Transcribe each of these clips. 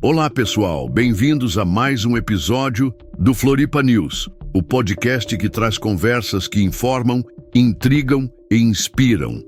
Olá, pessoal. Bem-vindos a mais um episódio do Floripa News, o podcast que traz conversas que informam, intrigam e inspiram.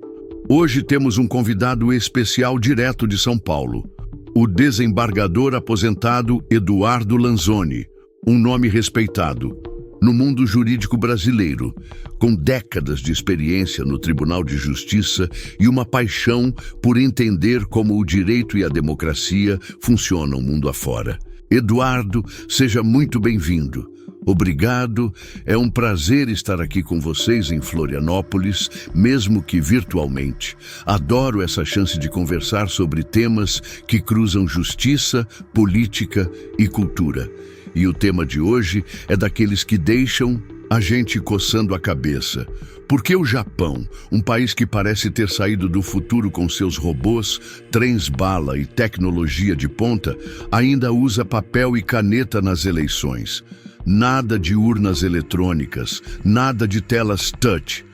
Hoje temos um convidado especial direto de São Paulo, o desembargador aposentado Eduardo Lanzoni, um nome respeitado no mundo jurídico brasileiro, com décadas de experiência no Tribunal de Justiça e uma paixão por entender como o direito e a democracia funcionam mundo afora. Eduardo, seja muito bem-vindo. Obrigado, é um prazer estar aqui com vocês em Florianópolis, mesmo que virtualmente. Adoro essa chance de conversar sobre temas que cruzam justiça, política e cultura. E o tema de hoje é daqueles que deixam a gente coçando a cabeça. Por que o Japão, um país que parece ter saído do futuro com seus robôs, trens-bala e tecnologia de ponta, ainda usa papel e caneta nas eleições? Nada de urnas eletrônicas, nada de telas touch.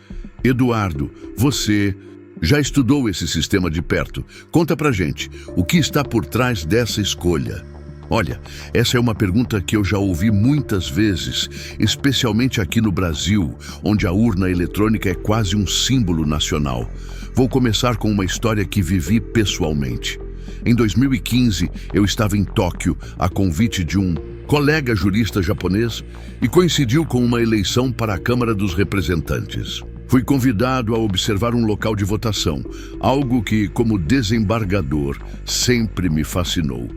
Eduardo, você já estudou esse sistema de perto. Conta pra gente, o que está por trás dessa escolha? Olha, essa é uma pergunta que eu já ouvi muitas vezes, especialmente aqui no Brasil, onde a urna eletrônica é quase um símbolo nacional. Vou começar com uma história que vivi pessoalmente. Em 2015, eu estava em Tóquio a convite de um colega jurista japonês e coincidiu com uma eleição para a Câmara dos Representantes. Fui convidado a observar um local de votação, algo que, como desembargador, sempre me fascinou.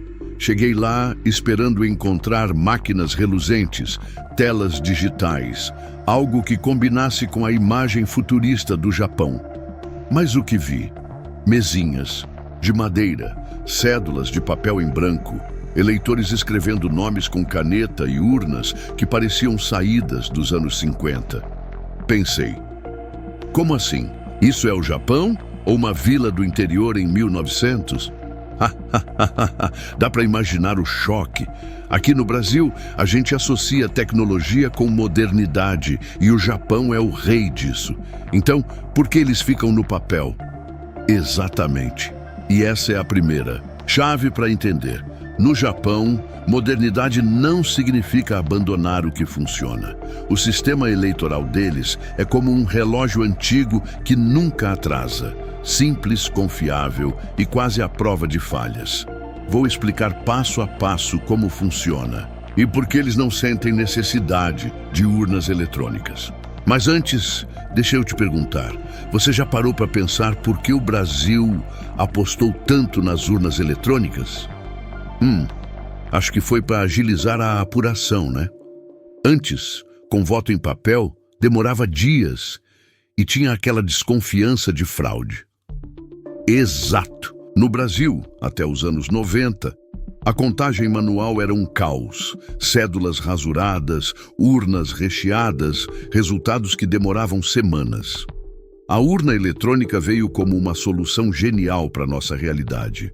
Cheguei lá esperando encontrar máquinas reluzentes, telas digitais, algo que combinasse com a imagem futurista do Japão. Mas o que vi? Mesinhas de madeira, cédulas de papel em branco, eleitores escrevendo nomes com caneta e urnas que pareciam saídas dos anos 50. Pensei, como assim? Isso é o Japão ou uma vila do interior em 1900? Dá para imaginar o choque. Aqui no Brasil, a gente associa tecnologia com modernidade e o Japão é o rei disso. Então, por que eles ficam no papel? Exatamente. E essa é a primeira chave para entender. No Japão, modernidade não significa abandonar o que funciona. O sistema eleitoral deles é como um relógio antigo que nunca atrasa. Simples, confiável e quase à prova de falhas. Vou explicar passo a passo como funciona e por que eles não sentem necessidade de urnas eletrônicas. Mas antes, deixa eu te perguntar, você já parou para pensar por que o Brasil apostou tanto nas urnas eletrônicas? Acho que foi para agilizar a apuração, né? Antes, com voto em papel, demorava dias e tinha aquela desconfiança de fraude. Exato. No Brasil, até os anos 90, a contagem manual era um caos. Cédulas rasuradas, urnas recheadas, resultados que demoravam semanas. A urna eletrônica veio como uma solução genial para nossa realidade.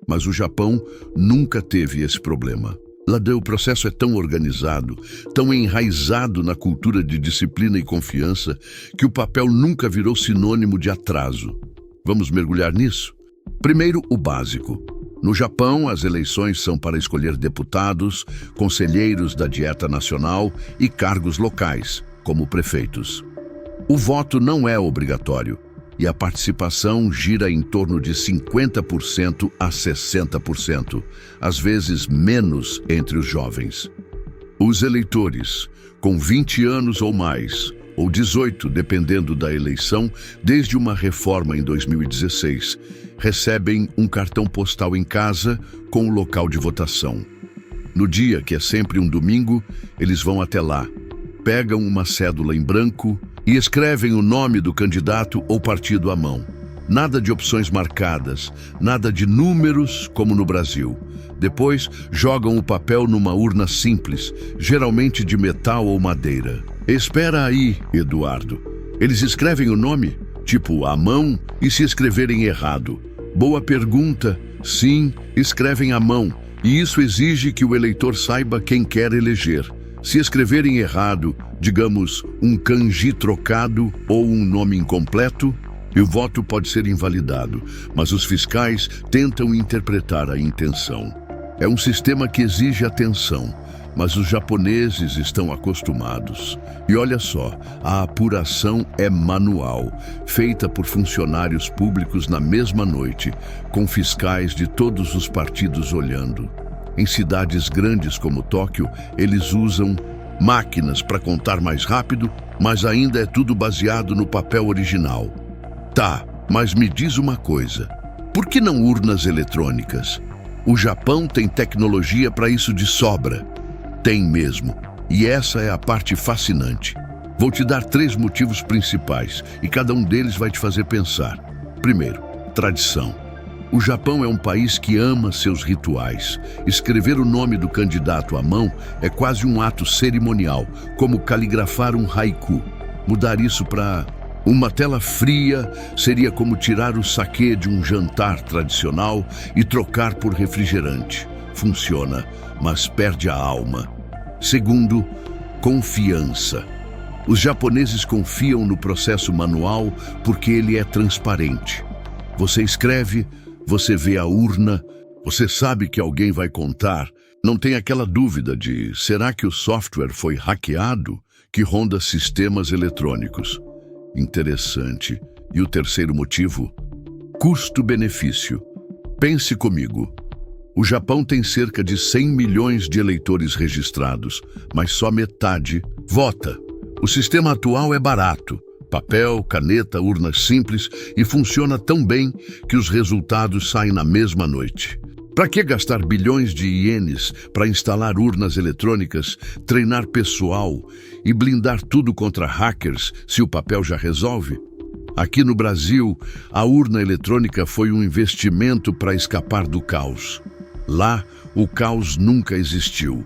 Mas o Japão nunca teve esse problema. Lá o processo é tão organizado, tão enraizado na cultura de disciplina e confiança, que o papel nunca virou sinônimo de atraso. Vamos mergulhar nisso? Primeiro, o básico. No Japão, as eleições são para escolher deputados, conselheiros da Dieta Nacional e cargos locais, como prefeitos. O voto não é obrigatório e a participação gira em torno de 50% a 60%, às vezes menos entre os jovens. Os eleitores, com 20 anos ou mais, ou 18, dependendo da eleição, desde uma reforma em 2016, recebem um cartão postal em casa com o local de votação. No dia, que é sempre um domingo, eles vão até lá, pegam uma cédula em branco e escrevem o nome do candidato ou partido à mão. Nada de opções marcadas, nada de números como no Brasil. Depois, jogam o papel numa urna simples, geralmente de metal ou madeira. Espera aí, Eduardo. Eles escrevem o nome, tipo à mão, e se escreverem errado? Boa pergunta. Sim, escrevem à mão, e isso exige que o eleitor saiba quem quer eleger. Se escreverem errado, digamos, um kanji trocado ou um nome incompleto, o voto pode ser invalidado, mas os fiscais tentam interpretar a intenção. É um sistema que exige atenção, mas os japoneses estão acostumados. E olha só, a apuração é manual, feita por funcionários públicos na mesma noite, com fiscais de todos os partidos olhando. Em cidades grandes como Tóquio, eles usam máquinas para contar mais rápido, mas ainda é tudo baseado no papel original. Tá, mas me diz uma coisa, por que não urnas eletrônicas? O Japão tem tecnologia para isso de sobra. Tem mesmo, e essa é a parte fascinante. Vou te dar 3 motivos principais, e cada um deles vai te fazer pensar. Primeiro, tradição. O Japão é um país que ama seus rituais. Escrever o nome do candidato à mão é quase um ato cerimonial, como caligrafar um haiku. Mudar isso para uma tela fria seria como tirar o saquê de um jantar tradicional e trocar por refrigerante. Funciona, mas perde a alma. Segundo, confiança. Os japoneses confiam no processo manual porque ele é transparente. Você escreve, você vê a urna, você sabe que alguém vai contar. Não tem aquela dúvida de será que o software foi hackeado que ronda sistemas eletrônicos. Interessante. E o terceiro motivo? Custo-benefício. Pense comigo. O Japão tem cerca de 100 milhões de eleitores registrados, mas só metade vota. O sistema atual é barato. Papel, caneta, urnas simples e funciona tão bem que os resultados saem na mesma noite. Para que gastar bilhões de ienes para instalar urnas eletrônicas, treinar pessoal e blindar tudo contra hackers se o papel já resolve? Aqui no Brasil, a urna eletrônica foi um investimento para escapar do caos. Lá, o caos nunca existiu.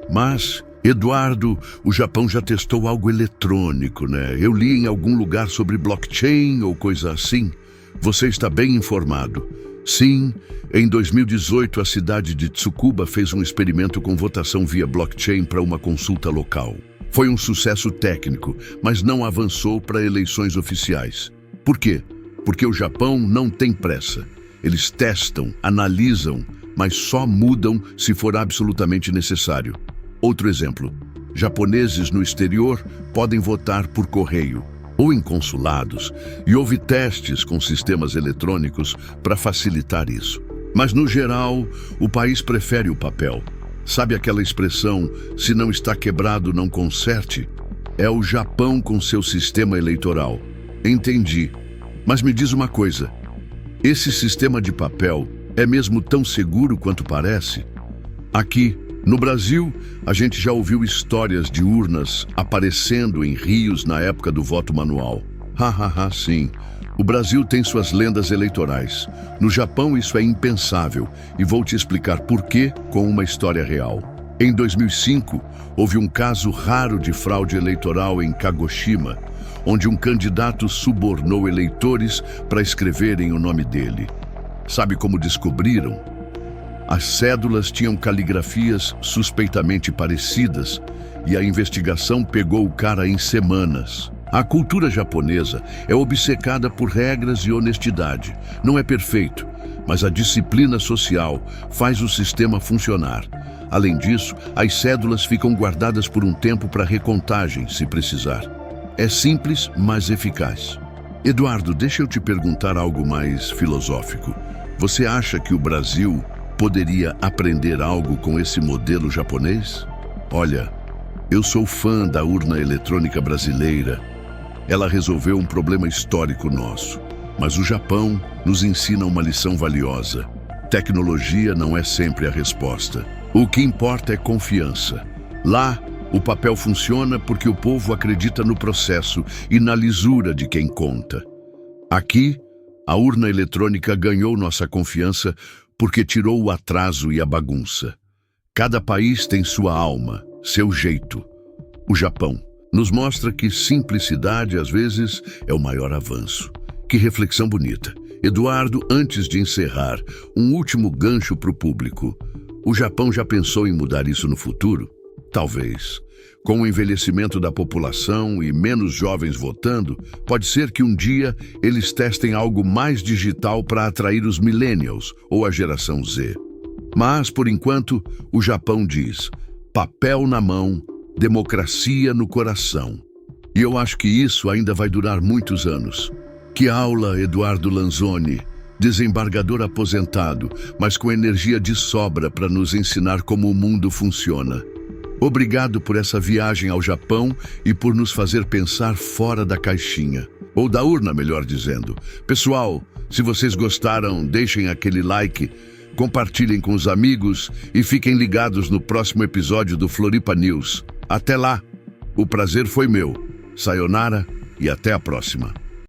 Mas, Eduardo, o Japão já testou algo eletrônico, né? Eu li em algum lugar sobre blockchain ou coisa assim. Você está bem informado. Sim, em 2018 a cidade de Tsukuba fez um experimento com votação via blockchain para uma consulta local. Foi um sucesso técnico, mas não avançou para eleições oficiais. Por quê? Porque o Japão não tem pressa. Eles testam, analisam, mas só mudam se for absolutamente necessário. Outro exemplo, japoneses no exterior podem votar por correio ou em consulados, e houve testes com sistemas eletrônicos para facilitar isso. Mas, no geral, o país prefere o papel. Sabe aquela expressão, se não está quebrado, não conserte? É o Japão com seu sistema eleitoral. Entendi. Mas me diz uma coisa, esse sistema de papel é mesmo tão seguro quanto parece? Aqui, no Brasil, a gente já ouviu histórias de urnas aparecendo em rios na época do voto manual. Sim. O Brasil tem suas lendas eleitorais. No Japão isso é impensável e vou te explicar por quê com uma história real. Em 2005, houve um caso raro de fraude eleitoral em Kagoshima, onde um candidato subornou eleitores para escreverem o nome dele. Sabe como descobriram? As cédulas tinham caligrafias suspeitamente parecidas e a investigação pegou o cara em semanas. A cultura japonesa é obcecada por regras e honestidade. Não é perfeito, mas a disciplina social faz o sistema funcionar. Além disso, as cédulas ficam guardadas por um tempo para recontagem, se precisar. É simples, mas eficaz. Eduardo, deixa eu te perguntar algo mais filosófico. Você acha que o Brasil poderia aprender algo com esse modelo japonês? Olha, eu sou fã da urna eletrônica brasileira. Ela resolveu um problema histórico nosso. Mas o Japão nos ensina uma lição valiosa. Tecnologia não é sempre a resposta. O que importa é confiança. Lá, o papel funciona porque o povo acredita no processo e na lisura de quem conta. Aqui, a urna eletrônica ganhou nossa confiança porque tirou o atraso e a bagunça. Cada país tem sua alma, seu jeito. O Japão nos mostra que simplicidade, às vezes, é o maior avanço. Que reflexão bonita. Eduardo, antes de encerrar, um último gancho para o público. O Japão já pensou em mudar isso no futuro? Talvez. Com o envelhecimento da população e menos jovens votando, pode ser que um dia eles testem algo mais digital para atrair os millennials ou a geração Z. Mas, por enquanto, o Japão diz: papel na mão, democracia no coração. E eu acho que isso ainda vai durar muitos anos. Que aula, Eduardo Lanzoni, desembargador aposentado, mas com energia de sobra para nos ensinar como o mundo funciona. Obrigado por essa viagem ao Japão e por nos fazer pensar fora da caixinha. Ou da urna, melhor dizendo. Pessoal, se vocês gostaram, deixem aquele like, compartilhem com os amigos e fiquem ligados no próximo episódio do Floripa News. Até lá! O prazer foi meu. Sayonara e até a próxima.